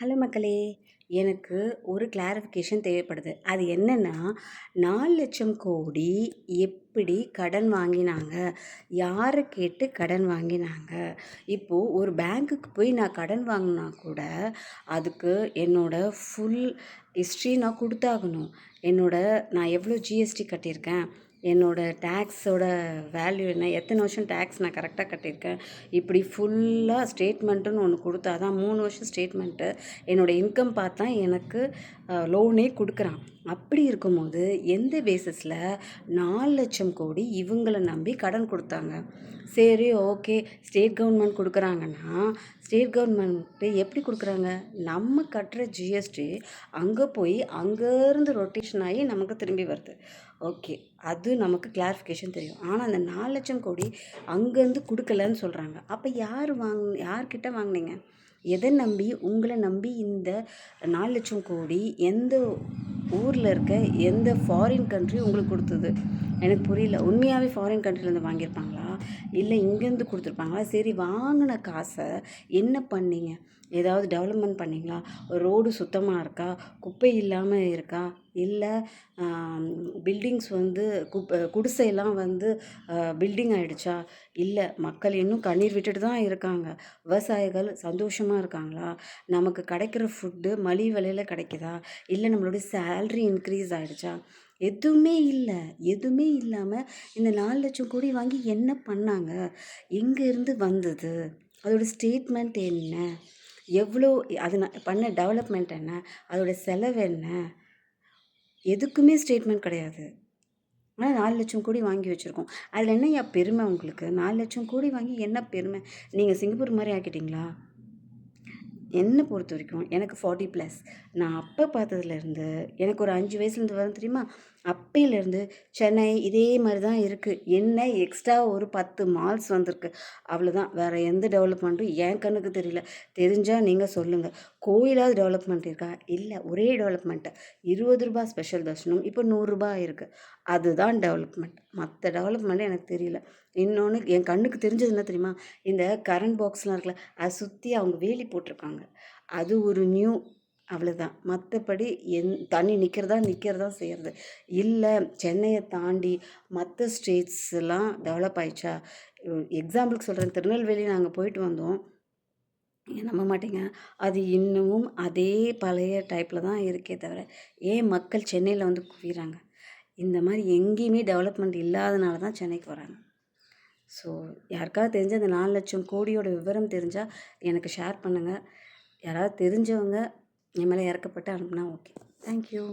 Hello மக்களே! எனக்கு ஒரு கிளாரிஃபிகேஷன் தேவைப்படுது. அது என்னன்னா, 4,00,000 கோடி எப்படி கடன் வாங்கினாங்க? யார கேட்டு கடன் வாங்கினாங்க? இப்போ ஒரு பேங்க்குக்கு போய் நான் கடன் வாங்குனா கூட, அதுக்கு என்னோட ஃபுல் ஹிஸ்ட்ரி நான் குடுத்தாகணும். நான் எவ்வளோ ஜிஎஸ்டி கட்டியிருக்கேன், என்னோட டேக்ஸோட வேல்யூ என்ன, எத்தனை வருஷம் டேக்ஸ் நான் கரெக்டாக கட்டியிருக்கேன், இப்படி ஃபுல்லாக ஸ்டேட்மெண்ட்டுன்னு ஒன்று குடுத்தா தான் 3 வருஷம் ஸ்டேட்மெண்ட்டு என்னோடய இன்கம் பார்த்தா எனக்கு லோனே கொடுக்குறான். அப்படி இருக்கும்போது எந்த பேசிஸில் 4,00,000 கோடி இவங்கள நம்பி கடன் கொடுத்தாங்க? சரி, ஓகே, ஸ்டேட் கவர்மெண்ட் கொடுக்குறாங்கன்னா, ஸ்டேட் கவர்மெண்ட்டு எப்படி கொடுக்குறாங்க? நம்ம கட்டுற ஜிஎஸ்டி அங்கே போய் அங்கேருந்து ரொட்டேஷன் ஆகி நமக்கு திரும்பி வருது. ஓகே, அது நமக்கு கிளாரிஃபிகேஷன் தெரியும். ஆனால் அந்த 4,00,000 கோடி அங்கேருந்து கொடுக்கலன்னு சொல்கிறாங்க. அப்போ யார்கிட்ட வாங்குனீங்க? எதை நம்பி, உங்களை நம்பி இந்த 4,00,000 கோடி எந்த ஊரில் இருக்க எந்த ஃபாரின் கண்ட்ரி உங்களுக்கு கொடுத்தது? எனக்கு புரியல. உண்மையாகவே ஃபாரின் கண்ட்ரிலேருந்து வாங்கியிருப்பாங்களா, இல்லை இங்கேருந்து கொடுத்துருப்பாங்களா? சரி, வாங்கின காசை என்ன பண்ணீங்க? ஏதாவது டெவலப்மெண்ட் பண்ணிங்களா? ரோடு சுத்தமாக இருக்கா? குப்பை இல்லாமல் இருக்கா? இல்லை பில்டிங்ஸ் குடிசையெல்லாம் பில்டிங் ஆகிடுச்சா? இல்லை, மக்கள் இன்னும் கண்ணீர் விட்டுட்டு தான் இருக்காங்க. விவசாயிகள் சந்தோஷமாக இருக்காங்களா? நமக்கு கிடைக்கிற ஃபுட்டு மலிவு விலையில் கிடைக்குதா? இல்லை நம்மளுடைய சேல்ரி இன்க்ரீஸ் ஆகிடுச்சா? எதுவுமே இல்லை. எதுவுமே இல்லாமல் இந்த 4,00,000 கோடி வாங்கி என்ன பண்ணாங்க? எங்கேருந்து வந்தது? அதோட ஸ்டேட்மெண்ட் என்ன? எவ்வளோ அது பண்ண டெவலப்மெண்ட் என்ன? அதோட செலவு என்ன? எதுக்குமே ஸ்டேட்மெண்ட் கிடையாது. ஆனால் 4,00,000 கோடி வாங்கி வச்சுருக்கோம். அதில் என்னய்யா பெருமை உங்களுக்கு? 4,00,000 கோடி வாங்கி என்ன பெருமை? நீங்கள் சிங்கப்பூர் மாதிரி ஆக்கிட்டீங்களா? என்னை பொறுத்த வரைக்கும் எனக்கு 40+. நான் அப்போ பார்த்ததுலேருந்து எனக்கு ஒரு 5 வயசுலேருந்து வரும் தெரியுமா? அப்பையிலேருந்து சென்னை இதே மாதிரி தான் இருக்குது. என்ன எக்ஸ்ட்ரா ஒரு 10 மால்ஸ் வந்திருக்கு, அவ்வளோதான். வேறு எந்த டெவலப்மெண்ட்டும் என் கண்ணுக்கு தெரியல. தெரிஞ்சால் நீங்கள் சொல்லுங்கள். கோயிலாவது டெவலப்மெண்ட் இருக்கா? இல்லை, ஒரே டெவலப்மெண்ட்டு. ரூ. 20 ஸ்பெஷல் தர்ஷனம் இப்போ ரூ. 100 இருக்குது. அதுதான் டெவலப்மெண்ட். மற்ற டெவலப்மெண்ட்டு எனக்கு தெரியல. இன்னொன்று என் கண்ணுக்கு தெரிஞ்சது என்ன தெரியுமா? இந்த கரண்ட் பாக்ஸ்லாம் இருக்குல்ல, அதை சுற்றி அவங்க வேலி போட்டிருக்காங்க. அது ஒரு நியூ, அவ்வளோதான். மற்றபடி தண்ணி நிற்கிறதா செய்கிறது. இல்லை, சென்னையை தாண்டி மற்ற ஸ்டேட்ஸ்லாம் டெவலப் ஆயிடுச்சா? எக்ஸாம்பிளுக்கு சொல்கிறேன், திருநெல்வேலி நாங்கள் போயிட்டு வந்தோம். நீங்கள் நம்ப மாட்டீங்க, அது இன்னமும் அதே பழைய டைப்பில் தான் இருக்கே தவிர, ஏன் மக்கள் சென்னையில் குவிகிறாங்க? இந்த மாதிரி எங்கேயுமே டெவலப்மெண்ட் இல்லாதனால தான் சென்னைக்கு வராங்க. ஸோ யாருக்காவது தெரிஞ்ச அந்த 4,00,000 கோடியோட விவரம் தெரிஞ்சால் எனக்கு ஷேர் பண்ணுங்கள். யாராவது தெரிஞ்சவங்க என் மேலே இறக்கப்பட்டு அனுப்புனா ஓகே. தேங்க்யூ.